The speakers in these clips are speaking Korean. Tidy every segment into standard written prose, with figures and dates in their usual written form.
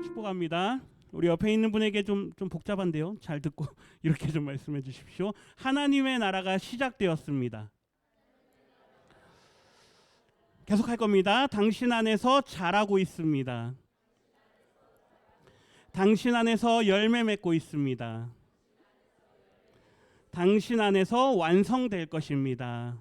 받고 축복합니다. 우리 옆에 있는 분에게 좀 복잡한데요. 잘 듣고 이렇게 좀 말씀해 주십시오. 하나님의 나라가 시작되었습니다. 계속할 겁니다. 당신 안에서 자라고 있습니다. 당신 안에서 열매 맺고 있습니다. 당신 안에서 완성될 것입니다.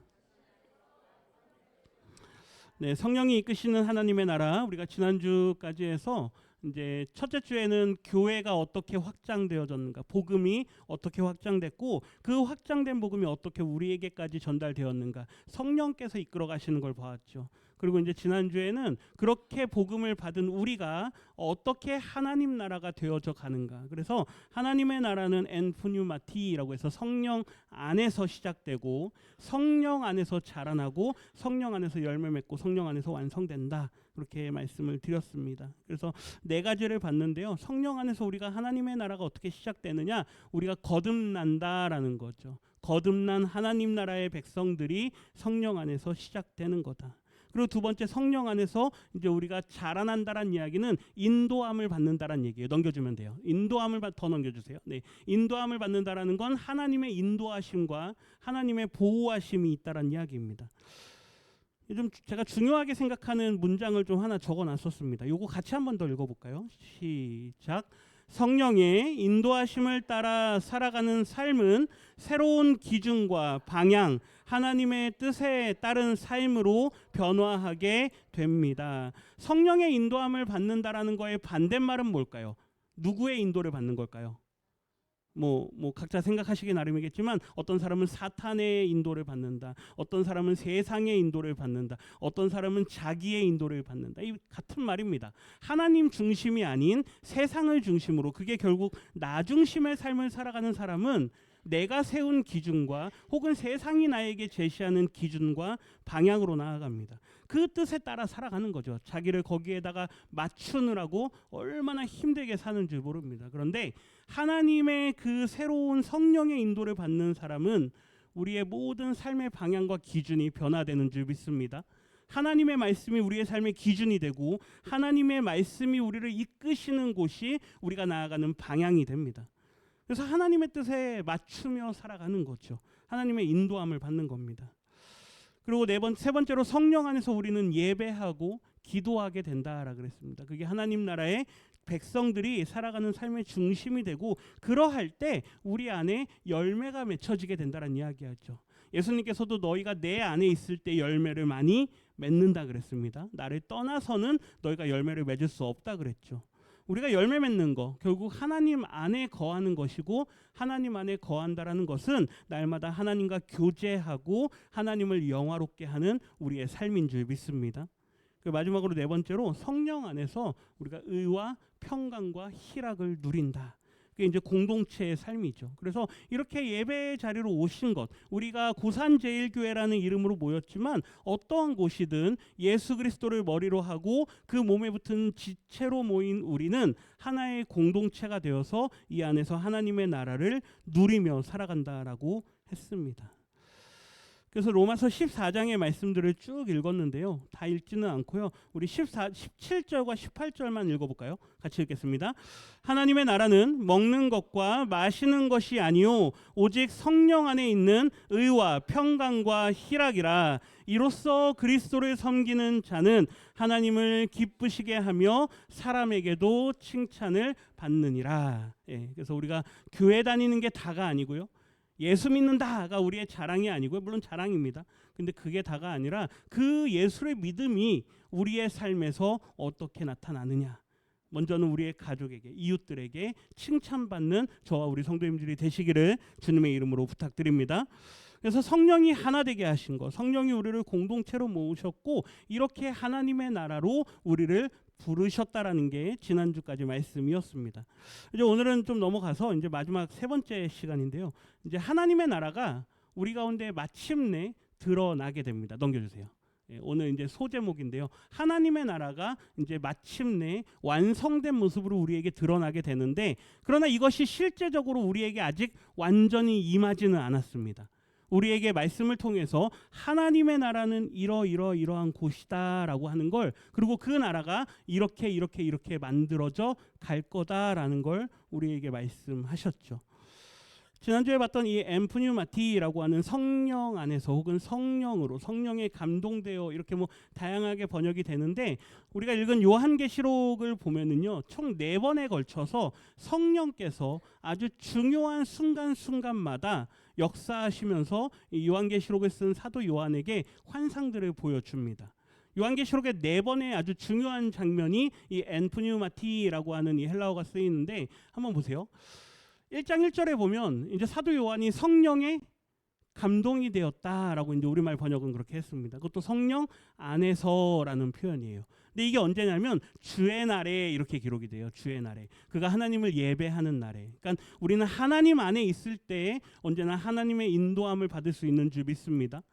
네, 성령이 이끄시는 하나님의 나라, 우리가 지난주까지 해서 이제 첫째 주에는 교회가 어떻게 확장되어졌는가, 복음이 어떻게 확장됐고 그 확장된 복음이 어떻게 우리에게까지 전달되었는가, 성령께서 이끌어 가시는 걸 보았죠. 그리고 이제 지난주에는 그렇게 복음을 받은 우리가 어떻게 하나님 나라가 되어져 가는가. 그래서 하나님의 나라는 엔푸뉴마티라고 해서 성령 안에서 시작되고 성령 안에서 자라나고 성령 안에서 열매 맺고 성령 안에서 완성된다. 그렇게 말씀을 드렸습니다. 그래서 네 가지를 봤는데요. 성령 안에서 우리가 하나님의 나라가 어떻게 시작되느냐? 우리가 거듭난다라는 거죠. 거듭난 하나님 나라의 백성들이 성령 안에서 시작되는 거다. 그리고 두 번째, 성령 안에서 이제 우리가 자라난다란 이야기는 인도함을 받는다란 얘기예요. 넘겨주면 돼요. 인도함을 더 넘겨주세요. 네, 인도함을 받는다라는 건 하나님의 인도하심과 하나님의 보호하심이 있다란 이야기입니다. 좀 제가 중요하게 생각하는 문장을 좀 하나 적어놨었습니다. 요거 같이 한 번 더 읽어볼까요? 시작. 성령의 인도하심을 따라 살아가는 삶은 새로운 기준과 방향, 하나님의 뜻에 따른 삶으로 변화하게 됩니다. 성령의 인도함을 받는다라는 거의 반대말은 뭘까요? 누구의 인도를 받는 걸까요? 뭐 각자 생각하시기 나름이겠지만 어떤 사람은 사탄의 인도를 받는다. 어떤 사람은 세상의 인도를 받는다. 어떤 사람은 자기의 인도를 받는다. 이 같은 말입니다. 하나님 중심이 아닌 세상을 중심으로, 그게 결국 나 중심의 삶을 살아가는 사람은 내가 세운 기준과 혹은 세상이 나에게 제시하는 기준과 방향으로 나아갑니다. 그 뜻에 따라 살아가는 거죠. 자기를 거기에다가 맞추느라고 얼마나 힘들게 사는 줄 모릅니다. 그런데 하나님의 그 새로운 성령의 인도를 받는 사람은 우리의 모든 삶의 방향과 기준이 변화되는 줄 믿습니다. 하나님의 말씀이 우리의 삶의 기준이 되고 하나님의 말씀이 우리를 이끄시는 곳이 우리가 나아가는 방향이 됩니다. 그래서 하나님의 뜻에 맞추며 살아가는 거죠. 하나님의 인도함을 받는 겁니다. 그리고 세 번째로 성령 안에서 우리는 예배하고 기도하게 된다라 그랬습니다. 그게 하나님 나라의 백성들이 살아가는 삶의 중심이 되고, 그러할 때 우리 안에 열매가 맺혀지게 된다는 이야기하죠. 예수님께서도 너희가 내 안에 있을 때 열매를 많이 맺는다 그랬습니다. 나를 떠나서는 너희가 열매를 맺을 수 없다 그랬죠. 우리가 열매 맺는 거, 결국 하나님 안에 거하는 것이고, 하나님 안에 거한다라는 것은 날마다 하나님과 교제하고 하나님을 영화롭게 하는 우리의 삶인 줄 믿습니다. 마지막으로 네 번째로, 성령 안에서 우리가 의와 평강과 희락을 누린다. 그게 이제 공동체의 삶이죠. 그래서 이렇게 예배 자리로 오신 것, 우리가 고산제일교회라는 이름으로 모였지만 어떠한 곳이든 예수 그리스도를 머리로 하고 그 몸에 붙은 지체로 모인 우리는 하나의 공동체가 되어서 이 안에서 하나님의 나라를 누리며 살아간다라고 했습니다. 그래서 로마서 14장의 말씀들을 쭉 읽었는데요. 다 읽지는 않고요. 우리 17절과 18절만 읽어볼까요? 같이 읽겠습니다. 하나님의 나라는 먹는 것과 마시는 것이 아니요 오직 성령 안에 있는 의와 평강과 희락이라. 이로써 그리스도를 섬기는 자는 하나님을 기쁘시게 하며 사람에게도 칭찬을 받느니라. 그래서 우리가 교회 다니는 게 다가 아니고요. 예수 믿는다가 우리의 자랑이 아니고요. 물론 자랑입니다. 근데 그게 다가 아니라 그 예수의 믿음이 우리의 삶에서 어떻게 나타나느냐. 먼저는 우리의 가족에게, 이웃들에게 칭찬받는 저와 우리 성도님들이 되시기를 주님의 이름으로 부탁드립니다. 그래서 성령이 하나 되게 하신 것, 성령이 우리를 공동체로 모으셨고 이렇게 하나님의 나라로 우리를 부르셨다라는 게 지난주까지 말씀이었습니다. 이제 오늘은 좀 넘어가서 이제 마지막 세 번째 시간인데요. 이제 하나님의 나라가 우리 가운데 마침내 드러나게 됩니다. 넘겨주세요. 오늘 이제 소제목인데요. 하나님의 나라가 이제 마침내 완성된 모습으로 우리에게 드러나게 되는데, 그러나 이것이 실제적으로 우리에게 아직 완전히 임하지는 않았습니다. 우리에게 말씀을 통해서 하나님의 나라는 이러한 곳이다라고 하는 걸, 그리고 그 나라가 이렇게 만들어져 갈 거다라는 걸 우리에게 말씀하셨죠. 지난주에 봤던 이 엠프뉴마티라고 하는 성령 안에서 혹은 성령으로, 성령에 감동되어, 이렇게 뭐 다양하게 번역이 되는데, 우리가 읽은 요한계시록을 보면은요, 총 4번에 걸쳐서 성령께서 아주 중요한 순간순간마다 역사하시면서 이 요한계시록을 쓴 사도 요한에게 환상들을 보여줍니다. 요한계시록의 4번의 아주 중요한 장면이 이 엠프뉴마티라고 하는 이 헬라어가 쓰이는데, 한번 보세요. 1장 1절에 보면 이제 사도 요한이 성령에 감동이 되었다라고 이제 우리말 번역은 그렇게 했습니다. 그것도 성령 안에서라는 표현이에요. 근데 이게 언제냐면 주의 날에 이렇게 기록이 돼요. 주의 날에. 그가 하나님을 예배하는 날에. 그러니까 우리는 하나님 안에 있을 때에 언제나 하나님의 인도함을 받을 수 있는 줄 믿습니다.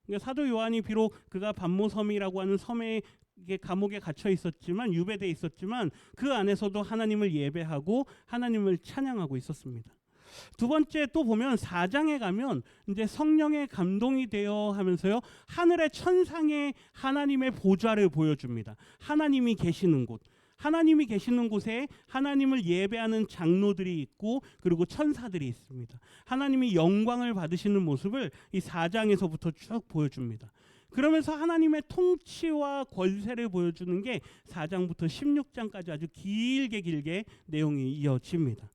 그러니까 사도 요한이 비록 그가 반모섬이라고 하는 섬에 감옥에 갇혀 있었지만, 유배돼 있었지만, 그 안에서도 하나님을 예배하고 하나님을 찬양하고 있었습니다. 두 번째 또 보면 4장에 가면 이제 성령의 감동이 되어 하면서요, 하늘의 천상에 하나님의 보좌를 보여줍니다. 하나님이 계시는 곳, 하나님이 계시는 곳에 하나님을 예배하는 장로들이 있고, 그리고 천사들이 있습니다. 하나님이 영광을 받으시는 모습을 이 4장에서부터 쭉 보여줍니다. 그러면서 하나님의 통치와 권세를 보여주는 게 4장부터 16장까지 아주 길게 내용이 이어집니다.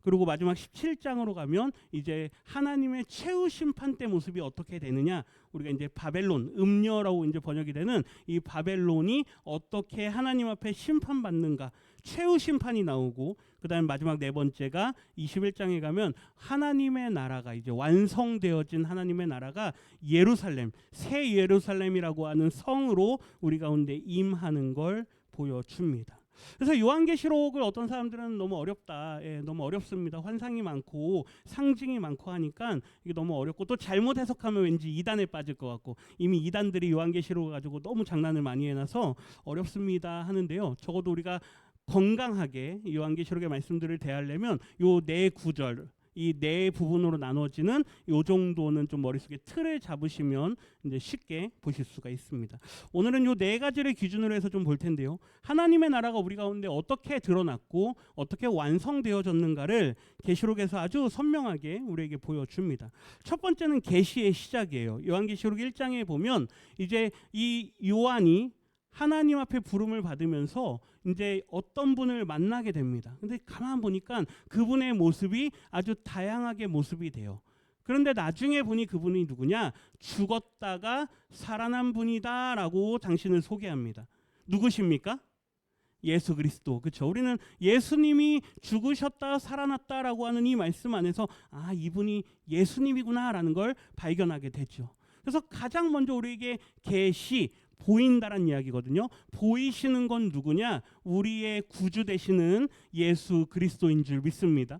그리고 마지막 17장으로 가면 이제 하나님의 최후 심판 때 모습이 어떻게 되느냐, 우리가 이제 바벨론, 음녀라고 이제 번역이 되는 이 바벨론이 어떻게 하나님 앞에 심판받는가, 최후 심판이 나오고, 그다음에 마지막 4번째가 21장에 가면 하나님의 나라가 이제 완성되어진 하나님의 나라가 예루살렘, 새 예루살렘이라고 하는 성으로 우리 가운데 임하는 걸 보여줍니다. 그래서 요한계시록을 어떤 사람들은 너무 어렵다, 너무 어렵습니다, 환상이 많고 상징이 많고 하니까 이게 너무 어렵고, 또 잘못 해석하면 왠지 이단에 빠질 것 같고, 이미 이단들이 요한계시록을 가지고 너무 장난을 많이 해놔서 어렵습니다 하는데요, 적어도 우리가 건강하게 요한계시록의 말씀들을 대하려면 요 4구절, 이 4부분으로 나눠지는 요 정도는 좀 머릿속에 틀을 잡으시면 이제 쉽게 보실 수가 있습니다. 오늘은 요 4가지를 기준으로 해서 좀 볼 텐데요, 하나님의 나라가 우리 가운데 어떻게 드러났고 어떻게 완성되어졌는가를 계시록에서 아주 선명하게 우리에게 보여줍니다. 첫 번째는 계시의 시작이에요. 요한계시록 1장에 보면 이제 이 요한이 하나님 앞에 부름을 받으면서 이제 어떤 분을 만나게 됩니다. 근데 가만 보니까 그분의 모습이 아주 다양하게 모습이 돼요. 그런데 나중에 보니 그분이 누구냐? 죽었다가 살아난 분이다라고 당신을 소개합니다. 누구십니까? 예수 그리스도. 그렇죠? 우리는 예수님이 죽으셨다 살아났다라고 하는 이 말씀 안에서 아, 이분이 예수님이구나라는 걸 발견하게 되죠. 그래서 가장 먼저 우리에게 계시, 보인다란 이야기거든요. 보이시는 건 누구냐? 우리의 구주 되시는 예수 그리스도인 줄 믿습니다.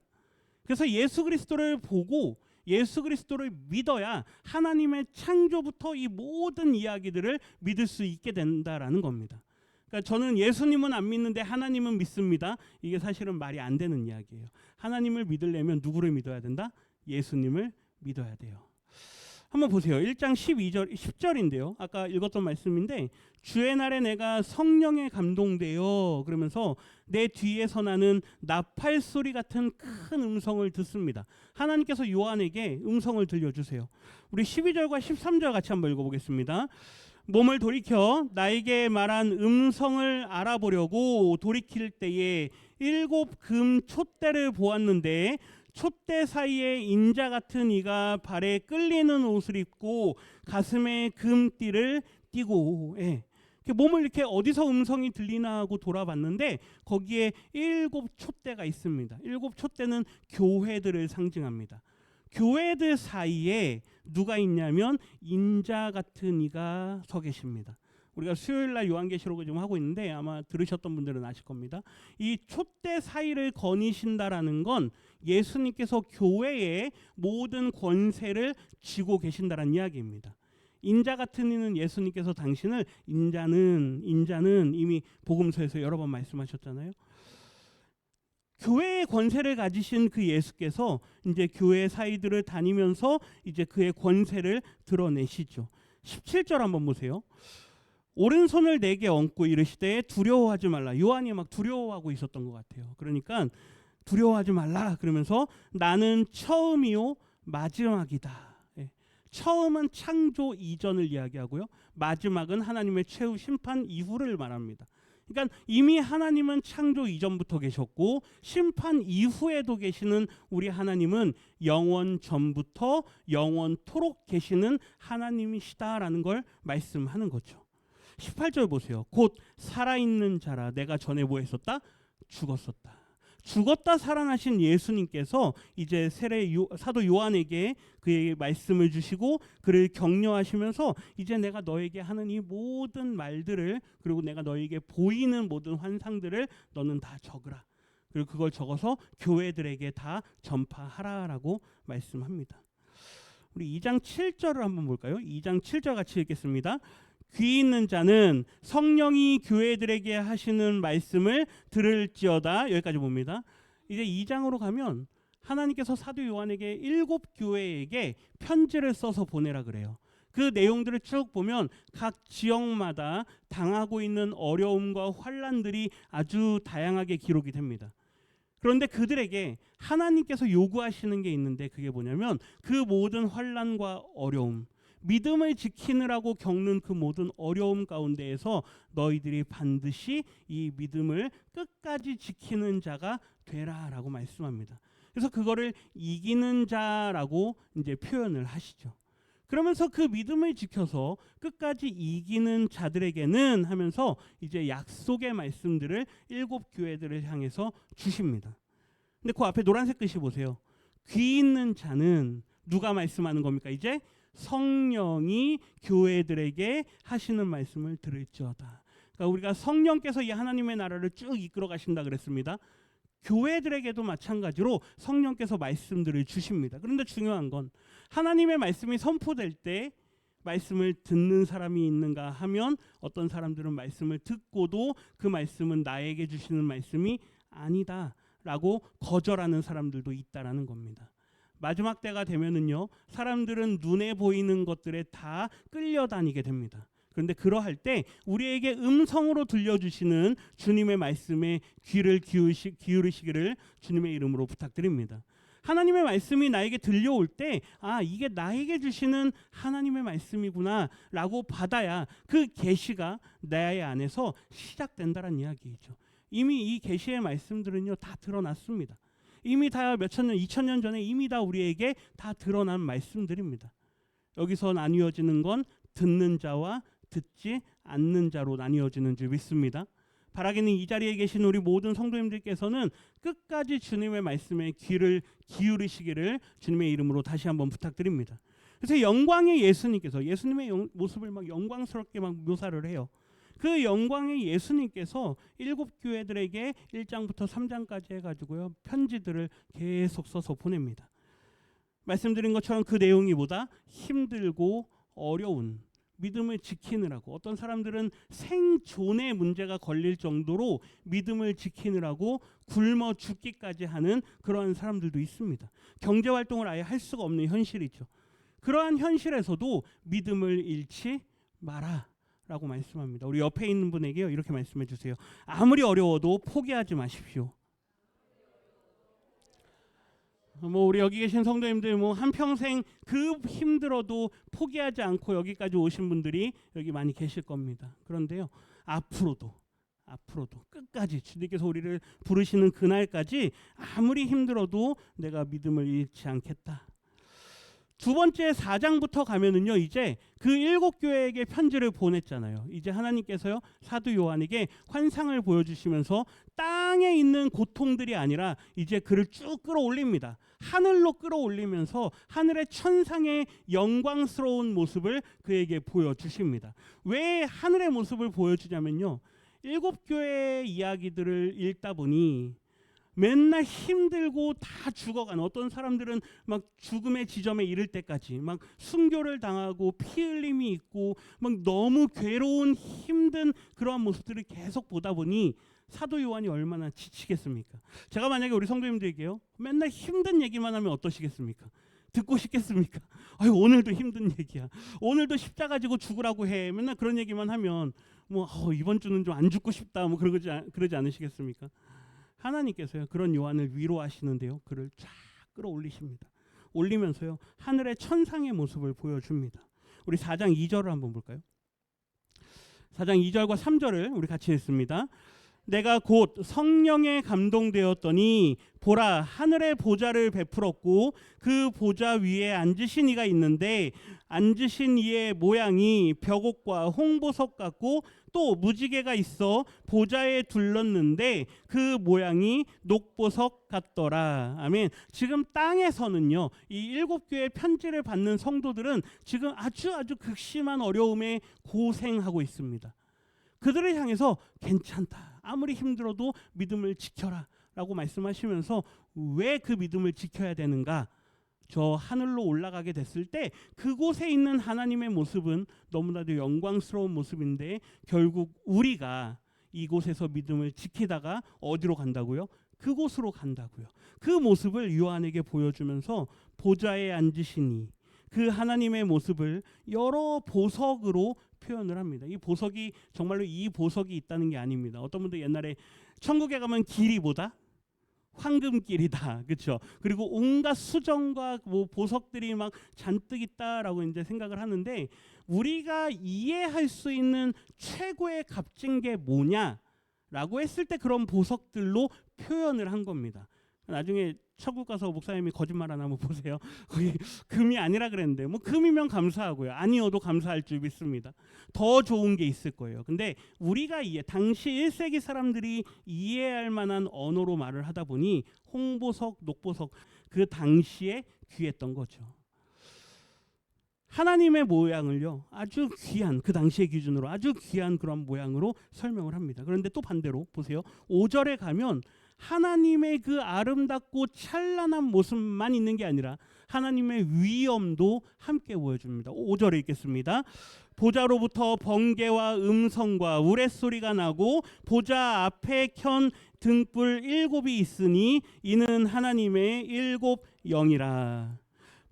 그래서 예수 그리스도를 보고 예수 그리스도를 믿어야 하나님의 창조부터 이 모든 이야기들을 믿을 수 있게 된다라는 겁니다. 그러니까 저는 예수님은 안 믿는데 하나님은 믿습니다. 이게 사실은 말이 안 되는 이야기예요. 하나님을 믿으려면 누구를 믿어야 된다? 예수님을 믿어야 돼요. 한번 보세요. 1장 12절, 10절인데요. 아까 읽었던 말씀인데, 주의 날에 내가 성령에 감동되어, 그러면서 내 뒤에서 나는 나팔 소리 같은 큰 음성을 듣습니다. 하나님께서 요한에게 음성을 들려주세요. 우리 12절과 13절 같이 한번 읽어보겠습니다. 몸을 돌이켜 나에게 말한 음성을 알아보려고 돌이킬 때에 7 금 촛대를 보았는데, 촛대 사이에 인자 같은 이가 발에 끌리는 옷을 입고 가슴에 금띠를 띠고, 몸을 이렇게 어디서 음성이 들리나 하고 돌아봤는데 거기에 7 촛대가 있습니다. 7 촛대는 교회들을 상징합니다. 교회들 사이에 누가 있냐면 인자 같은 이가 서 계십니다. 우리가 수요일날 요한계시록을 좀 하고 있는데 아마 들으셨던 분들은 아실 겁니다. 이 촛대 사이를 거니신다라는 건 예수님께서 교회의 모든 권세를 쥐고 계신다라는 이야기입니다. 인자 같은 이는 예수님께서 당신을 인자는 이미 복음서에서 여러 번 말씀하셨잖아요. 교회의 권세를 가지신 그 예수께서 이제 교회 사이들을 다니면서 이제 그의 권세를 드러내시죠. 17절 한번 보세요. 오른손을 내게 얹고 이르시되 두려워하지 말라. 요한이 막 두려워하고 있었던 것 같아요. 그러니까 두려워하지 말라 그러면서 나는 처음이요 마지막이다. 처음은 창조 이전을 이야기하고요. 마지막은 하나님의 최후 심판 이후를 말합니다. 그러니까 이미 하나님은 창조 이전부터 계셨고 심판 이후에도 계시는 우리 하나님은 영원 전부터 영원토록 계시는 하나님이시다라는 걸 말씀하는 거죠. 18절 보세요. 곧 살아있는 자라. 내가 전에 뭐 했었다? 죽었었다. 죽었다 살아나신 예수님께서 이제 사도 요한에게 그에게 말씀을 주시고 그를 격려하시면서 이제 내가 너에게 하는 이 모든 말들을, 그리고 내가 너에게 보이는 모든 환상들을 너는 다 적으라. 그리고 그걸 적어서 교회들에게 다 전파하라라고 말씀합니다. 우리 2장 7절을 한번 볼까요? 2장 7절 같이 읽겠습니다. 귀 있는 자는 성령이 교회들에게 하시는 말씀을 들을지어다. 여기까지 봅니다. 이제 2장으로 가면 하나님께서 사도 요한에게 7 교회에게 편지를 써서 보내라 그래요. 그 내용들을 쭉 보면 각 지역마다 당하고 있는 어려움과 환난들이 아주 다양하게 기록이 됩니다. 그런데 그들에게 하나님께서 요구하시는 게 있는데 그게 뭐냐면 그 모든 환난과 어려움, 믿음을 지키느라고 겪는 그 모든 어려움 가운데에서 너희들이 반드시 이 믿음을 끝까지 지키는 자가 되라라고 말씀합니다. 그래서 그거를 이기는 자라고 이제 표현을 하시죠. 그러면서 그 믿음을 지켜서 끝까지 이기는 자들에게는 하면서 이제 약속의 말씀들을 7 교회들을 향해서 주십니다. 근데 그 앞에 노란색 글씨 보세요. 귀 있는 자는 누가 말씀하는 겁니까? 이제 성령이 교회들에게 하시는 말씀을 들을지어다. 그러니까 우리가 성령께서 이 하나님의 나라를 쭉 이끌어 가신다 그랬습니다. 교회들에게도 마찬가지로 성령께서 말씀들을 주십니다. 그런데 중요한 건 하나님의 말씀이 선포될 때 말씀을 듣는 사람이 있는가 하면 어떤 사람들은 말씀을 듣고도 그 말씀은 나에게 주시는 말씀이 아니다라고 거절하는 사람들도 있다라는 겁니다. 마지막 때가 되면은요, 사람들은 눈에 보이는 것들에 다 끌려다니게 됩니다. 그런데 그러할 때 우리에게 음성으로 들려주시는 주님의 말씀에 귀를 기울이시기를 주님의 이름으로 부탁드립니다. 하나님의 말씀이 나에게 들려올 때 이게 나에게 주시는 하나님의 말씀이구나 라고 받아야 그 계시가 내 안에서 시작된다는 이야기죠. 이미 이 계시의 말씀들은요 다 드러났습니다. 이미 다 몇천 년, 2000년 전에 이미 다 우리에게 다 드러난 말씀들입니다. 여기서 나뉘어지는 건 듣는 자와 듣지 않는 자로 나뉘어지는 줄 믿습니다. 바라기는 이 자리에 계신 우리 모든 성도님들께서는 끝까지 주님의 말씀에 귀를 기울이시기를 주님의 이름으로 다시 한번 부탁드립니다. 그래서 영광의 예수님께서 예수님의 모습을 막 영광스럽게 막 묘사를 해요. 그 영광의 예수님께서 7 교회들에게 1장부터 3장까지 해가지고요 편지들을 계속 써서 보냅니다. 말씀드린 것처럼 그 내용이 보다 힘들고 어려운 믿음을 지키느라고, 어떤 사람들은 생존의 문제가 걸릴 정도로 믿음을 지키느라고 굶어 죽기까지 하는 그러한 사람들도 있습니다. 경제활동을 아예 할 수가 없는 현실이죠. 그러한 현실에서도 믿음을 잃지 마라 라고 말씀합니다. 우리 옆에 있는 분에게요 이렇게 말씀해 주세요. 아무리 어려워도 포기하지 마십시오. 우리 여기 계신 성도님들 한평생 그 힘들어도 포기하지 않고 여기까지 오신 분들이 여기 많이 계실 겁니다. 그런데요 앞으로도 끝까지 주님께서 우리를 부르시는 그날까지 아무리 힘들어도 내가 믿음을 잃지 않겠다. 두 번째 4장부터 가면은요 이제 그 7 교회에게 편지를 보냈잖아요. 이제 하나님께서요 사도 요한에게 환상을 보여주시면서 땅에 있는 고통들이 아니라 이제 그를 쭉 끌어올립니다. 하늘로 끌어올리면서 하늘의 천상의 영광스러운 모습을 그에게 보여주십니다. 왜 하늘의 모습을 보여주냐면요 7 교회의 이야기들을 읽다 보니 맨날 힘들고 다 죽어가는, 어떤 사람들은 막 죽음의 지점에 이를 때까지 막 순교를 당하고 피 흘림이 있고 막 너무 괴로운 힘든 그러한 모습들을 계속 보다 보니 사도 요한이 얼마나 지치겠습니까? 제가 만약에 우리 성도님들에게요, 맨날 힘든 얘기만 하면 어떠시겠습니까? 듣고 싶겠습니까? 아유, 오늘도 힘든 얘기야, 오늘도 십자가 지고 죽으라고 해, 맨날 그런 얘기만 하면 뭐 이번 주는 좀 안 죽고 싶다 뭐 그러지 않으시겠습니까? 하나님께서요, 그런 요한을 위로하시는데요, 그를 쫙 끌어올리십니다. 올리면서요, 하늘의 천상의 모습을 보여줍니다. 우리 4장 2절을 한번 볼까요? 4장 2절과 3절을 우리 같이 읽습니다. 내가 곧 성령에 감동되었더니 보라, 하늘의 보좌를 베풀었고 그 보좌 위에 앉으신 이가 있는데 앉으신 이의 모양이 벽옥과 홍보석 같고 또 무지개가 있어 보좌에 둘렀는데 그 모양이 녹보석 같더라. 아멘. 지금 땅에서는요, 이 7교회 편지를 받는 성도들은 지금 아주 극심한 어려움에 고생하고 있습니다. 그들을 향해서 괜찮다, 아무리 힘들어도 믿음을 지켜라 라고 말씀하시면서 왜 그 믿음을 지켜야 되는가? 저 하늘로 올라가게 됐을 때 그곳에 있는 하나님의 모습은 너무나도 영광스러운 모습인데 결국 우리가 이곳에서 믿음을 지키다가 어디로 간다고요? 그곳으로 간다고요. 그 모습을 요한에게 보여주면서 보좌에 앉으시니 그 하나님의 모습을 여러 보석으로 표현을 합니다. 이 보석이 정말로 이 보석이 있다는 게 아닙니다. 어떤 분들 옛날에 천국에 가면 길이 뭐다? 황금길이다, 그렇죠? 그리고 온갖 수정과 뭐 보석들이 막 잔뜩 있다라고 이제 생각을 하는데, 우리가 이해할 수 있는 최고의 값진 게 뭐냐라고 했을 때 그런 보석들로 표현을 한 겁니다. 나중에 천국 가서 목사님이 거짓말 안 하면 보세요. 거기 금이 아니라 그랬는데, 뭐 금이면 감사하고요, 아니어도 감사할 줄 믿습니다. 더 좋은 게 있을 거예요. 근데 우리가 당시 1세기 사람들이 이해할 만한 언어로 말을 하다 보니 홍보석, 녹보석, 그 당시에 귀했던 거죠. 하나님의 모양을요, 아주 귀한, 그 당시의 기준으로 아주 귀한 그런 모양으로 설명을 합니다. 그런데 또 반대로 보세요. 5절에 가면 하나님의 그 아름답고 찬란한 모습만 있는 게 아니라 하나님의 위엄도 함께 보여줍니다. 5절에 읽겠습니다. 보좌로부터 번개와 음성과 우레소리가 나고 보좌 앞에 켠 등불 7이 있으니 이는 하나님의 7 영이라.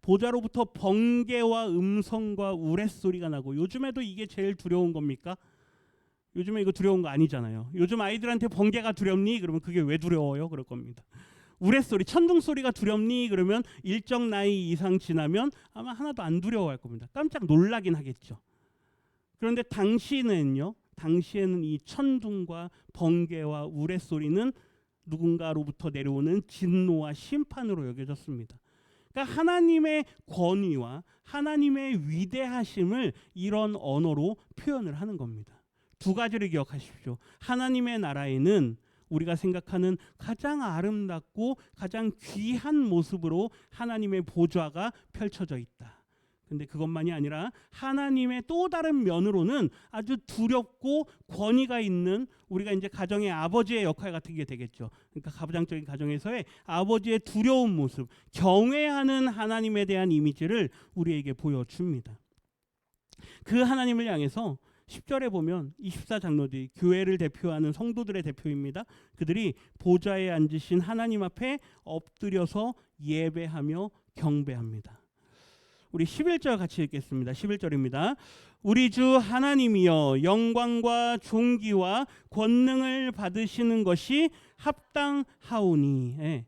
보좌로부터 번개와 음성과 우레소리가 나고, 요즘에도 이게 제일 두려운 겁니까? 요즘에 이거 두려운 거 아니잖아요. 요즘 아이들한테 번개가 두렵니? 그러면 그게 왜 두려워요? 그럴 겁니다. 우레소리, 천둥소리가 두렵니? 그러면 일정 나이 이상 지나면 아마 하나도 안 두려워할 겁니다. 깜짝 놀라긴 하겠죠. 그런데 당시에는 이 천둥과 번개와 우레소리는 누군가로부터 내려오는 진노와 심판으로 여겨졌습니다. 그러니까 하나님의 권위와 하나님의 위대하심을 이런 언어로 표현을 하는 겁니다. 두 가지를 기억하십시오. 하나님의 나라에는 우리가 생각하는 가장 아름답고 가장 귀한 모습으로 하나님의 보좌가 펼쳐져 있다. 근데 그것만이 아니라 하나님의 또 다른 면으로는 아주 두렵고 권위가 있는, 우리가 이제 가정의 아버지의 역할 같은 게 되겠죠. 그러니까 가부장적인 가정에서의 아버지의 두려운 모습, 경외하는 하나님에 대한 이미지를 우리에게 보여줍니다. 그 하나님을 향해서 10절에 보면 24장로들이, 교회를 대표하는 성도들의 대표입니다. 그들이 보좌에 앉으신 하나님 앞에 엎드려서 예배하며 경배합니다. 우리 11절 같이 읽겠습니다. 11절입니다. 우리 주 하나님이여, 영광과 존귀와 권능을 받으시는 것이 합당하오니.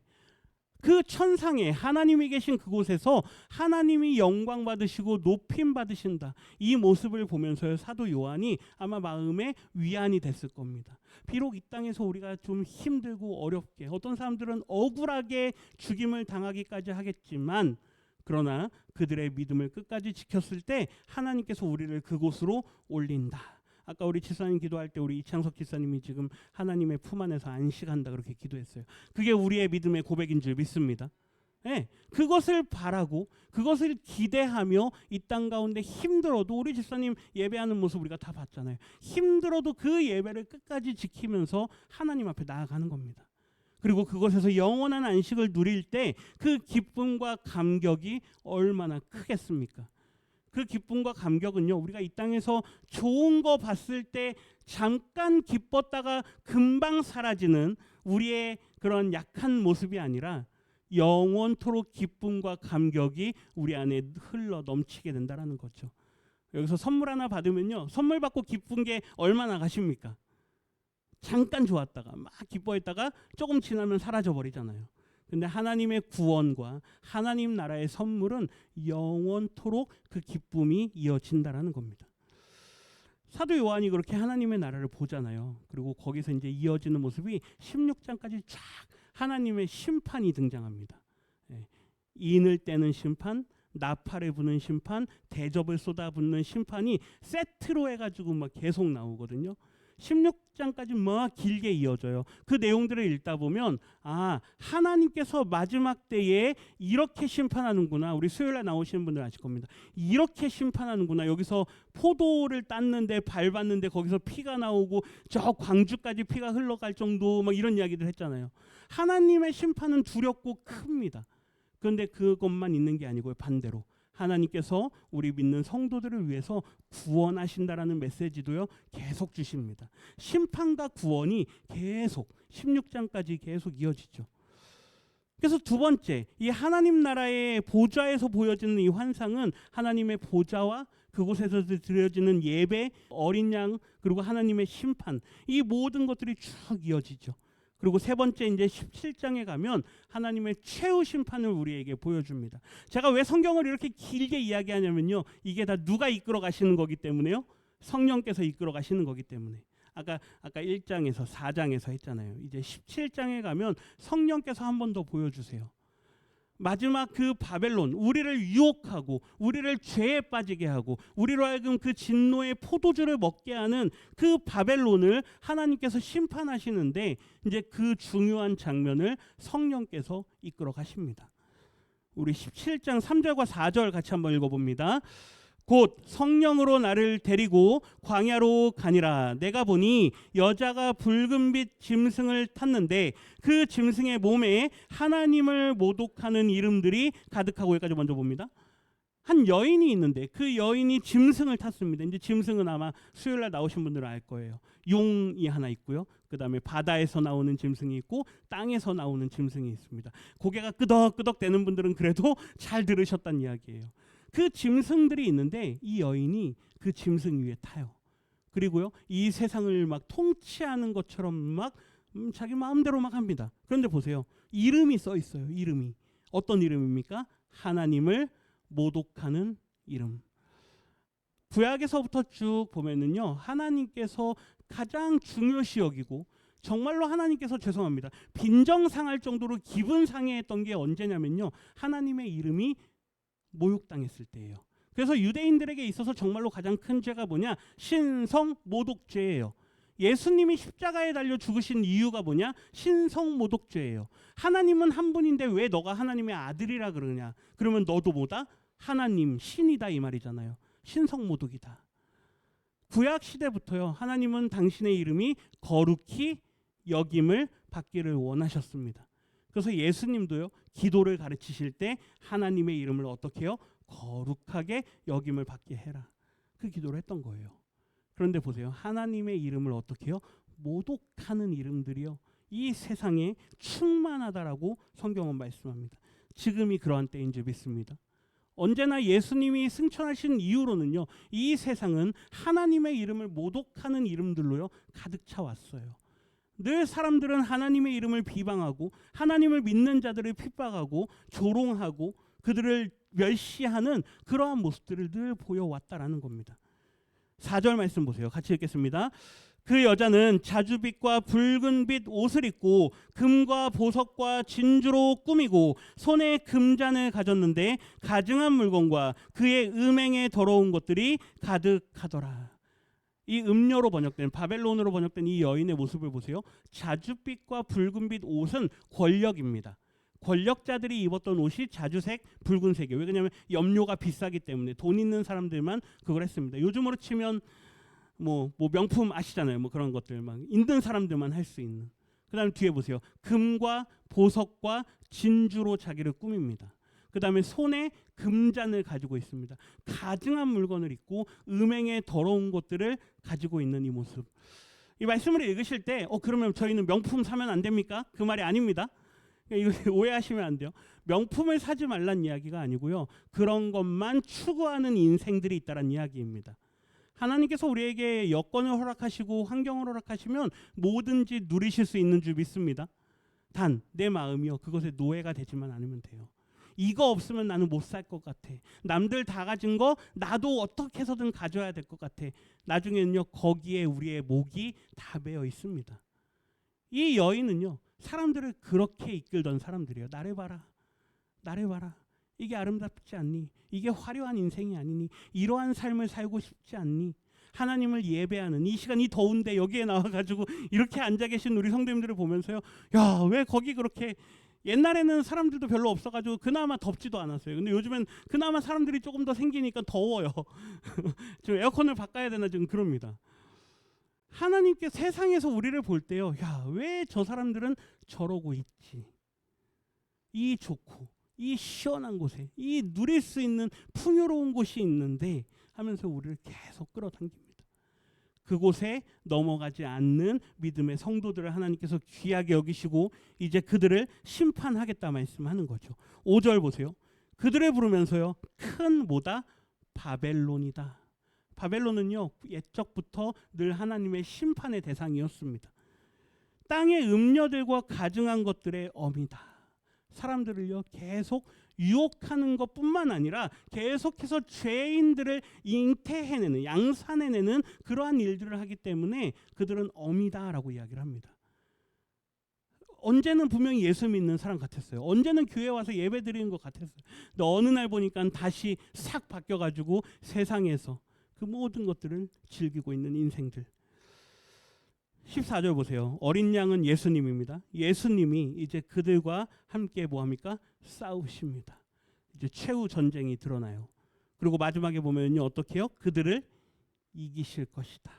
그 천상에 하나님이 계신 그곳에서 하나님이 영광 받으시고 높임 받으신다. 이 모습을 보면서 사도 요한이 아마 마음에 위안이 됐을 겁니다. 비록 이 땅에서 우리가 좀 힘들고 어렵게, 어떤 사람들은 억울하게 죽임을 당하기까지 하겠지만, 그러나 그들의 믿음을 끝까지 지켰을 때 하나님께서 우리를 그곳으로 올린다. 아까 우리 집사님 기도할 때 우리 이창석 집사님이 지금 하나님의 품 안에서 안식한다 그렇게 기도했어요. 그게 우리의 믿음의 고백인 줄 믿습니다. 네, 그것을 바라고 그것을 기대하며 이 땅 가운데 힘들어도, 우리 집사님 예배하는 모습 우리가 다 봤잖아요. 힘들어도 그 예배를 끝까지 지키면서 하나님 앞에 나아가는 겁니다. 그리고 그곳에서 영원한 안식을 누릴 때 그 기쁨과 감격이 얼마나 크겠습니까? 그 기쁨과 감격은요, 우리가 이 땅에서 좋은 거 봤을 때 잠깐 기뻤다가 금방 사라지는 우리의 그런 약한 모습이 아니라 영원토록 기쁨과 감격이 우리 안에 흘러 넘치게 된다는 거죠. 여기서 선물 하나 받으면요, 선물 받고 기쁜 게 얼마나 가십니까? 잠깐 좋았다가 막 기뻐했다가 조금 지나면 사라져 버리잖아요. 근데 하나님의 구원과 하나님 나라의 선물은 영원토록 그 기쁨이 이어진다라는 겁니다. 사도 요한이 그렇게 하나님의 나라를 보잖아요. 그리고 거기서 이제 이어지는 모습이 16장까지 쫙 하나님의 심판이 등장합니다. 인을 떼는 심판, 나팔을 부는 심판, 대접을 쏟아붓는 심판이 세트로 해가지고 막 계속 나오거든요. 16장까지 막 길게 이어져요. 그 내용들을 읽다 보면 하나님께서 마지막 때에 이렇게 심판하는구나. 우리 수요일에 나오시는 분들 아실 겁니다. 이렇게 심판하는구나. 여기서 포도를 땄는데 밟았는데 거기서 피가 나오고 저 광주까지 피가 흘러갈 정도 막 이런 이야기들 했잖아요. 하나님의 심판은 두렵고 큽니다. 그런데 그것만 있는 게 아니고요. 반대로 하나님께서 우리 믿는 성도들을 위해서 구원하신다라는 메시지도요 계속 주십니다. 심판과 구원이 계속 16장까지 계속 이어지죠. 그래서 두 번째, 이 하나님 나라의 보좌에서 보여지는 이 환상은 하나님의 보좌와 그곳에서 드려지는 예배, 어린 양, 그리고 하나님의 심판, 이 모든 것들이 쭉 이어지죠. 그리고 세 번째 이제 17장에 가면 하나님의 최후 심판을 우리에게 보여줍니다. 제가 왜 성경을 이렇게 길게 이야기하냐면요, 이게 다 누가 이끌어 가시는 거기 때문에요. 성령께서 이끌어 가시는 거기 때문에. 아까 1장에서 4장에서 했잖아요. 이제 17장에 가면 성령께서 한 번 더 보여주세요. 마지막 그 바벨론, 우리를 유혹하고 우리를 죄에 빠지게 하고 우리로 하여금 그 진노의 포도주를 먹게 하는 그 바벨론을 하나님께서 심판하시는데 이제 그 중요한 장면을 성령께서 이끌어 가십니다. 우리 17장 3절과 4절 같이 한번 읽어봅니다. 곧 성령으로 나를 데리고 광야로 가니라. 내가 보니 여자가 붉은빛 짐승을 탔는데 그 짐승의 몸에 하나님을 모독하는 이름들이 가득하고, 여기까지 먼저 봅니다. 한 여인이 있는데 그 여인이 짐승을 탔습니다. 이제 짐승은 아마 수요일날 나오신 분들은 알 거예요. 용이 하나 있고요. 그 다음에 바다에서 나오는 짐승이 있고 땅에서 나오는 짐승이 있습니다. 고개가 끄덕끄덕 되는 분들은 그래도 잘 들으셨다는 이야기예요. 그 짐승들이 있는데 이 여인이 그 짐승 위에 타요. 그리고요, 이 세상을 막 통치하는 것처럼 막 자기 마음대로 막 합니다. 그런데 보세요, 이름이 써 있어요. 이름이 어떤 이름입니까? 하나님을 모독하는 이름. 구약에서부터 쭉 보면은요, 하나님께서 가장 중요시 여기고 정말로 하나님께서 죄송합니다, 빈정상할 정도로 기분 상해했던 게 언제냐면요, 하나님의 이름이 모욕당했을 때예요. 그래서 유대인들에게 있어서 정말로 가장 큰 죄가 뭐냐? 신성 모독죄예요. 예수님이 십자가에 달려 죽으신 이유가 뭐냐? 신성 모독죄예요. 하나님은 한 분인데 왜 너가 하나님의 아들이라 그러냐? 그러면 너도 뭐다? 하나님, 신이다 이 말이잖아요. 신성 모독이다. 구약 시대부터요, 하나님은 당신의 이름이 거룩히 여김을 받기를 원하셨습니다. 그래서 예수님도요, 기도를 가르치실 때 하나님의 이름을 어떻게 해요? 거룩하게 여김을 받게 해라. 그 기도를 했던 거예요. 그런데 보세요, 하나님의 이름을 어떻게 해요? 모독하는 이름들이요, 이 세상에 충만하다라고 성경은 말씀합니다. 지금이 그러한 때인 줄 믿습니다. 언제나 예수님이 승천하신 이후로는요, 이 세상은 하나님의 이름을 모독하는 이름들로요 가득 차왔어요. 늘 사람들은 하나님의 이름을 비방하고 하나님을 믿는 자들을 핍박하고 조롱하고 그들을 멸시하는 그러한 모습들을 늘 보여왔다라는 겁니다. 4절 말씀 보세요. 같이 읽겠습니다. 그 여자는 자주빛과 붉은빛 옷을 입고 금과 보석과 진주로 꾸미고 손에 금잔을 가졌는데 가증한 물건과 그의 음행에 더러운 것들이 가득하더라. 이 음료로 번역된, 바벨론으로 번역된 이 여인의 모습을 보세요. 자주빛과 붉은빛 옷은 권력입니다. 권력자들이 입었던 옷이 자주색, 붉은색이에요. 왜냐하면 염료가 비싸기 때문에 돈 있는 사람들만 그걸 했습니다. 요즘으로 치면 뭐 명품 아시잖아요. 뭐 그런 것들 막 있는 사람들만 할 수 있는. 그 다음에 뒤에 보세요. 금과 보석과 진주로 자기를 꾸밉니다. 그 다음에 손에 금잔을 가지고 있습니다. 가증한 물건을 입고 음행의 더러운 것들을 가지고 있는 이 모습. 이 말씀을 읽으실 때 그러면 저희는 명품 사면 안 됩니까? 그 말이 아닙니다. 이거 오해하시면 안 돼요. 명품을 사지 말란 이야기가 아니고요. 그런 것만 추구하는 인생들이 있다는 이야기입니다. 하나님께서 우리에게 여건을 허락하시고 환경을 허락하시면 뭐든지 누리실 수 있는 줄 믿습니다. 단 내 마음이요 그것에 노예가 되지만 않으면 돼요. 이거 없으면 나는 못 살 것 같아. 남들 다 가진 거 나도 어떻게 해서든 가져야 될 것 같아. 나중에는요 거기에 우리의 목이 다 매여 있습니다. 이 여인은요 사람들을 그렇게 이끌던 사람들이에요. 나를 봐라. 나를 봐라. 이게 아름답지 않니? 이게 화려한 인생이 아니니? 이러한 삶을 살고 싶지 않니? 하나님을 예배하는 이 시간, 이 더운데 여기에 나와가지고 이렇게 앉아 계신 우리 성도님들을 보면서요, 야, 왜 거기 그렇게, 옛날에는 사람들도 별로 없어가지고 그나마 덥지도 않았어요. 근데 요즘엔 그나마 사람들이 조금 더 생기니까 더워요. 좀 에어컨을 바꿔야 되나 지금 그럽니다. 하나님께 세상에서 우리를 볼 때요, 야, 왜 저 사람들은 저러고 있지? 이 좋고 이 시원한 곳에 이 누릴 수 있는 풍요로운 곳이 있는데 하면서 우리를 계속 끌어당깁니다. 그곳에 넘어가지 않는 믿음의 성도들을 하나님께서 귀하게 여기시고 이제 그들을 심판하겠다 말씀하는 거죠. 5절 보세요. 그들을 부르면서요, 큰 뭐다? 바벨론이다. 바벨론은요 옛적부터 늘 하나님의 심판의 대상이었습니다. 땅의 음녀들과 가증한 것들의 어미다. 사람들을요 계속 유혹하는 것뿐만 아니라 계속해서 죄인들을 잉태해내는, 양산해내는 그러한 일들을 하기 때문에 그들은 어미다라고 이야기를 합니다. 언제는 분명히 예수 믿는 사람 같았어요. 언제는 교회 와서 예배 드리는 것 같았어요. 근데 어느 날 보니까 다시 싹 바뀌어가지고 세상에서 그 모든 것들을 즐기고 있는 인생들. 14절 보세요. 어린 양은 예수님입니다. 예수님이 이제 그들과 함께 뭐합니까? 싸우십니다. 이제 최후 전쟁이 드러나요. 그리고 마지막에 보면요 어떻게 해요? 그들을 이기실 것이다.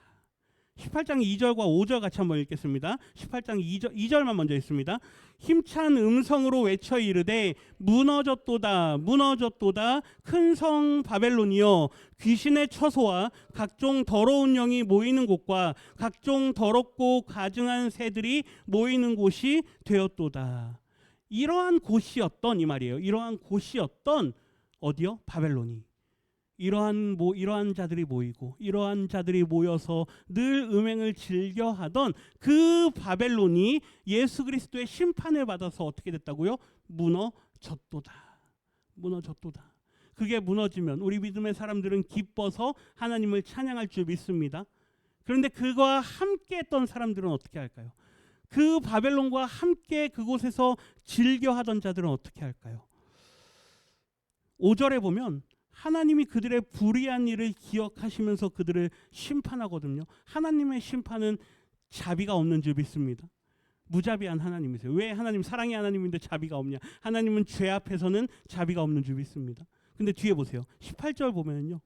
18장 2절과 5절 같이 한번 읽겠습니다. 18장 2절만 먼저 읽습니다. 힘찬 음성으로 외쳐 이르되 무너졌도다 무너졌도다 큰 성 바벨론이여, 귀신의 처소와 각종 더러운 영이 모이는 곳과 각종 더럽고 가증한 새들이 모이는 곳이 되었도다. 이러한 곳이었던, 이 말이에요. 이러한 곳이었던 어디요? 바벨론이. 이러한 자들이 모이고 이러한 자들이 모여서 늘 음행을 즐겨하던 그 바벨론이 예수 그리스도의 심판을 받아서 어떻게 됐다고요? 무너졌도다. 무너졌도다. 그게 무너지면 우리 믿음의 사람들은 기뻐서 하나님을 찬양할 줄 믿습니다. 그런데 그와 함께 했던 사람들은 어떻게 할까요? 그 바벨론과 함께 그곳에서 즐겨하던 자들은 어떻게 할까요? 5절에 보면 하나님이 그들의 불의한 일을 기억하시면서 그들을 심판하거든요. 하나님의 심판은 자비가 없는 줄 믿습니다. 무자비한 하나님이세요. 왜 하나님 사랑의 하나님인데 자비가 없냐? 하나님은 죄 앞에서는 자비가 없는 줄 믿습니다. 근데 뒤에 보세요. 18절 보면요,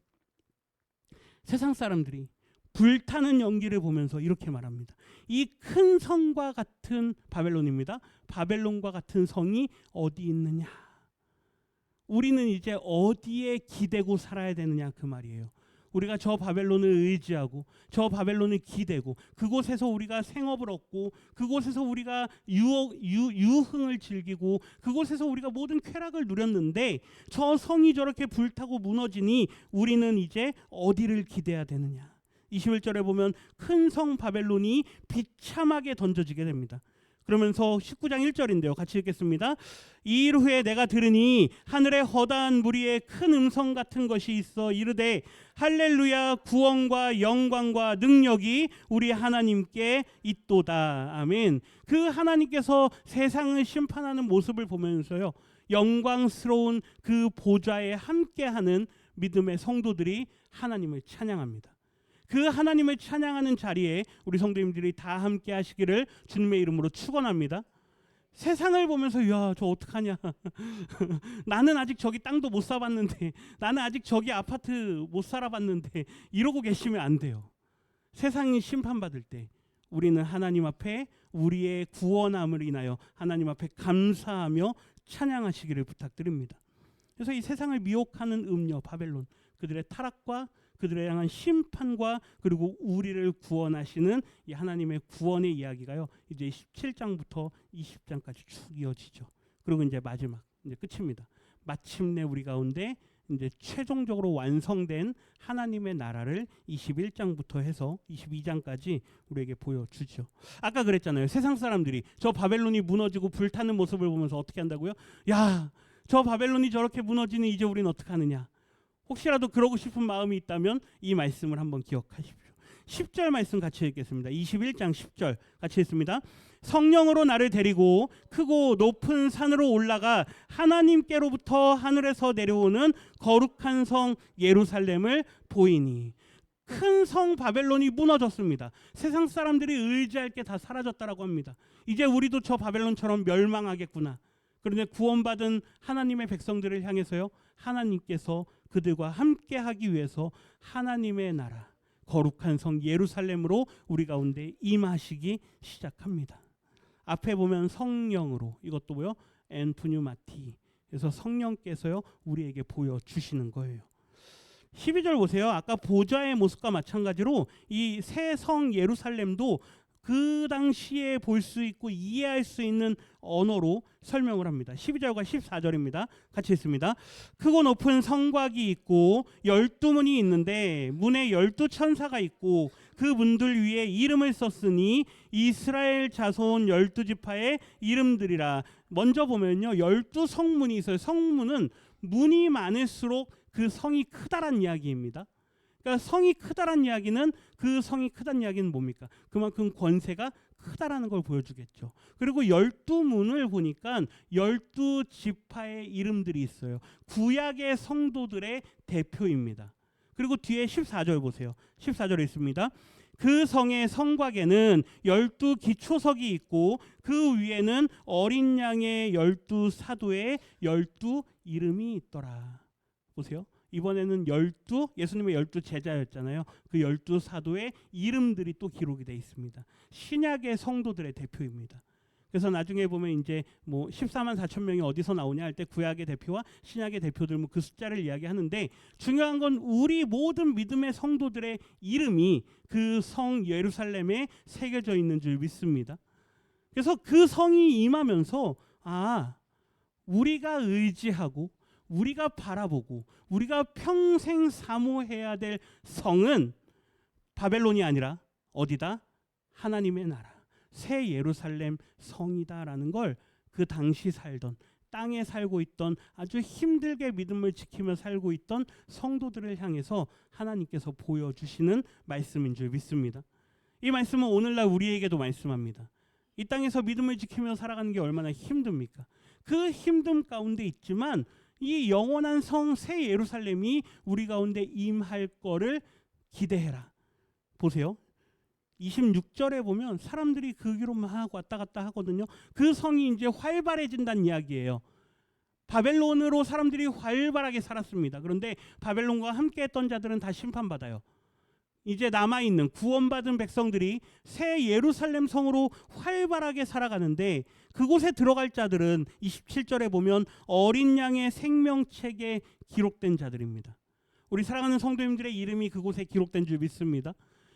세상 사람들이 불타는 연기를 보면서 이렇게 말합니다. 이 큰 성과 같은 바벨론입니다. 바벨론과 같은 성이 어디 있느냐? 우리는 이제 어디에 기대고 살아야 되느냐 그 말이에요. 우리가 저 바벨론을 의지하고 저 바벨론을 기대고 그곳에서 우리가 생업을 얻고 그곳에서 우리가 유흥을 즐기고 그곳에서 우리가 모든 쾌락을 누렸는데 저 성이 저렇게 불타고 무너지니 우리는 이제 어디를 기대해야 되느냐. 21절에 보면 큰 성 바벨론이 비참하게 던져지게 됩니다. 그러면서 19장 1절인데요. 같이 읽겠습니다. 이 일 후에 내가 들으니 하늘에 허다한 무리의 큰 음성 같은 것이 있어 이르되 할렐루야, 구원과 영광과 능력이 우리 하나님께 있도다. 아멘. 그 하나님께서 세상을 심판하는 모습을 보면서요, 영광스러운 그 보좌에 함께하는 믿음의 성도들이 하나님을 찬양합니다. 그 하나님을 찬양하는 자리에 우리 성도님들이 다 함께 하시기를 주님의 이름으로 축원합니다. 세상을 보면서 야, 저 어떡하냐. 나는 아직 저기 땅도 못 사봤는데, 나는 아직 저기 아파트 못 살아봤는데 이러고 계시면 안 돼요. 세상이 심판받을 때 우리는 하나님 앞에 우리의 구원함을 인하여 하나님 앞에 감사하며 찬양하시기를 부탁드립니다. 그래서 이 세상을 미혹하는 음녀 바벨론, 그들의 타락과 그들을 향한 심판과 그리고 우리를 구원하시는 이 하나님의 구원의 이야기가요, 이제 17장부터 20장까지 쭉 이어지죠. 그리고 이제 마지막, 이제 끝입니다. 마침내 우리 가운데 이제 최종적으로 완성된 하나님의 나라를 21장부터 해서 22장까지 우리에게 보여주죠. 아까 그랬잖아요. 세상 사람들이 저 바벨론이 무너지고 불타는 모습을 보면서 어떻게 한다고요? 야, 저 바벨론이 저렇게 무너지니 이제 우리는 어떡하느냐. 혹시라도 그러고 싶은 마음이 있다면 이 말씀을 한번 기억하십시오. 10절 말씀 같이 읽겠습니다. 21장 10절 같이 읽습니다. 성령으로 나를 데리고 크고 높은 산으로 올라가 하나님께로부터 하늘에서 내려오는 거룩한 성 예루살렘을 보이니. 큰 성 바벨론이 무너졌습니다. 세상 사람들이 의지할 게 다 사라졌다라고 합니다. 이제 우리도 저 바벨론처럼 멸망하겠구나. 그런데 구원받은 하나님의 백성들을 향해서요, 하나님께서 그들과 함께하기 위해서 하나님의 나라 거룩한 성 예루살렘으로 우리 가운데 임하시기 시작합니다. 앞에 보면 성령으로, 이것도 뭐요? 엔푸뉴마티. 그래서 성령께서요 우리에게 보여주시는 거예요. 12절 보세요. 아까 보좌의 모습과 마찬가지로 이 새 성 예루살렘도 그 당시에 볼 수 있고 이해할 수 있는 언어로 설명을 합니다. 12절과 14절입니다. 같이 읽습니다. 크고 높은 성곽이 있고 12문이 있는데 문에 12천사가 있고 그 문들 위에 이름을 썼으니 이스라엘 자손 12지파의 이름들이라. 먼저 보면요, 12성문이 있어요. 성문은 문이 많을수록 그 성이 크다란 이야기입니다. 그러니까 성이 크다란 이야기는, 그 성이 크다는 이야기는 뭡니까? 그만큼 권세가 크다라는 걸 보여주겠죠. 그리고 12문을 보니까 12지파의 이름들이 있어요. 구약의 성도들의 대표입니다. 그리고 뒤에 14절 보세요. 14절에 있습니다. 그 성의 성곽에는 12기초석이 있고 그 위에는 어린 양의 12사도의 12 이름이 있더라. 보세요. 이번에는 예수님의 12제자였잖아요. 그 12사도의 이름들이 또 기록이 되어 있습니다. 신약의 성도들의 대표입니다. 그래서 나중에 보면 이제 뭐 14만 4천 명이 어디서 나오냐 할 때 구약의 대표와 신약의 대표들 뭐 그 숫자를 이야기하는데, 중요한 건 우리 모든 믿음의 성도들의 이름이 그 성 예루살렘에 새겨져 있는 줄 믿습니다. 그래서 그 성이 임하면서 우리가 의지하고 우리가 바라보고 우리가 평생 사모해야 될 성은 바벨론이 아니라 어디다? 하나님의 나라, 새 예루살렘 성이다라는 걸 그 당시 살던, 땅에 살고 있던, 아주 힘들게 믿음을 지키며 살고 있던 성도들을 향해서 하나님께서 보여주시는 말씀인 줄 믿습니다. 이 말씀은 오늘날 우리에게도 말씀합니다. 이 땅에서 믿음을 지키며 살아가는 게 얼마나 힘듭니까? 그 힘듦 가운데 있지만 이 영원한 성 새 예루살렘이 우리 가운데 임할 거를 기대해라. 보세요. 26절에 보면 사람들이 그 길로 막 왔다 갔다 하거든요. 그 성이 이제 활발해진다는 이야기예요. 바벨론으로 사람들이 활발하게 살았습니다. 그런데 바벨론과 함께 했던 자들은 다 심판받아요. 이제 남아있는 구원받은 백성들이 새 예루살렘 성으로 활발하게 살아가는데, 그곳에 들어갈 자들은 27절에 보면 어린 양의 생명책에 기록된 자들입니다. 우리 사랑하는 성도님들의 이름이 그곳에 기록된 줄 믿습니다.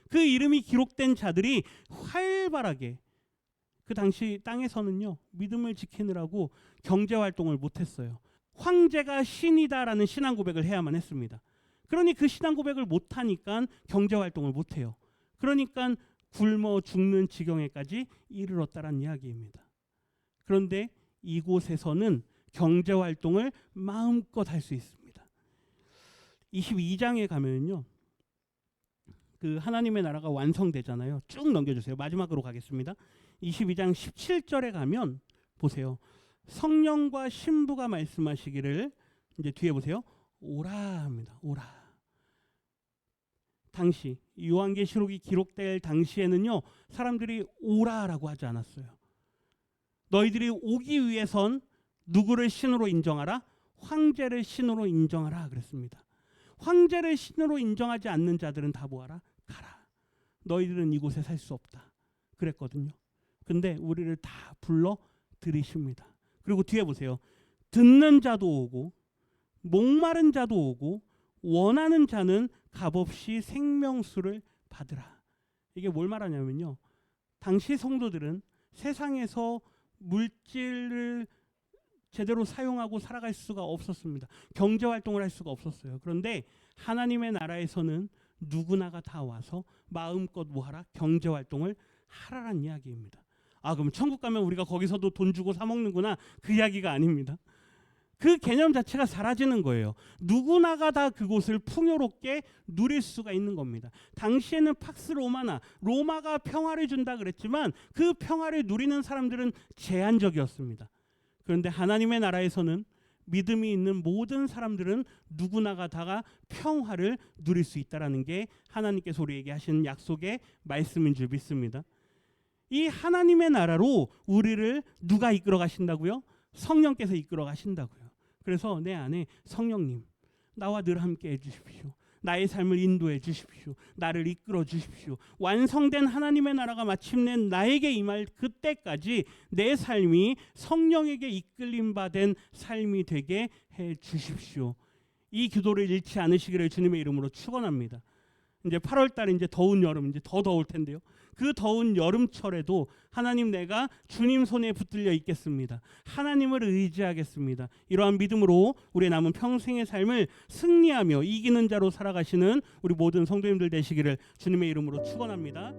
그 이름이 기록된 자들이 활발하게, 그 당시 땅에서는요 믿음을 지키느라고 경제활동을 못했어요. 황제가 신이다라는 신앙 고백을 해야만 했습니다. 그러니 그 신앙 고백을 못하니까 경제활동을 못해요. 그러니까 굶어 죽는 지경에까지 이르렀다는 이야기입니다. 그런데 이곳에서는 경제활동을 마음껏 할 수 있습니다. 22장에 가면요, 그 하나님의 나라가 완성되잖아요. 쭉 넘겨주세요. 마지막으로 가겠습니다. 22장 17절에 가면 보세요. 성령과 신부가 말씀하시기를, 이제 뒤에 보세요. 오라 합니다. 오라. 당시 요한계시록이 기록될 당시에는요, 사람들이 오라라고 하지 않았어요. 너희들이 오기 위해선 누구를 신으로 인정하라? 황제를 신으로 인정하라 그랬습니다. 황제를 신으로 인정하지 않는 자들은 다 뭐하라? 가라. 너희들은 이곳에 살 수 없다. 그랬거든요. 근데 우리를 다 불러 들이십니다. 그리고 뒤에 보세요. 듣는 자도 오고 목마른 자도 오고 원하는 자는 값없이 생명수를 받으라. 이게 뭘 말하냐면요. 당시 성도들은 세상에서 물질을 제대로 사용하고 살아갈 수가 없었습니다. 경제 활동을 할 수가 없었어요. 그런데 하나님의 나라에서는 누구나가 다 와서 마음껏 뭐하라? 경제 활동을 하라는 이야기입니다. 아, 그럼 천국 가면 우리가 거기서도 돈 주고 사 먹는구나, 그 이야기가 아닙니다. 그 개념 자체가 사라지는 거예요. 누구나가 다 그곳을 풍요롭게 누릴 수가 있는 겁니다. 당시에는 팍스 로마나 로마가 평화를 준다 그랬지만 그 평화를 누리는 사람들은 제한적이었습니다. 그런데 하나님의 나라에서는 믿음이 있는 모든 사람들은 누구나가 다가 평화를 누릴 수 있다는 게 하나님께서 우리에게 하시는 약속의 말씀인 줄 믿습니다. 이 하나님의 나라로 우리를 누가 이끌어 가신다고요? 성령께서 이끌어 가신다고요. 그래서 내 안에 성령님, 나와 늘 함께 해주십시오. 나의 삶을 인도해 주십시오. 나를 이끌어 주십시오. 완성된 하나님의 나라가 마침내 나에게 임할 그때까지 내 삶이 성령에게 이끌림 받은 삶이 되게 해 주십시오. 이 기도를 잃지 않으시기를 주님의 이름으로 축원합니다. 이제 8월 달에 이제 더운 여름, 이제 더 더울 텐데요. 그 더운 여름철에도 하나님, 내가 주님 손에 붙들려 있겠습니다. 하나님을 의지하겠습니다. 이러한 믿음으로 우리의 남은 평생의 삶을 승리하며 이기는 자로 살아가시는 우리 모든 성도님들 되시기를 주님의 이름으로 축원합니다.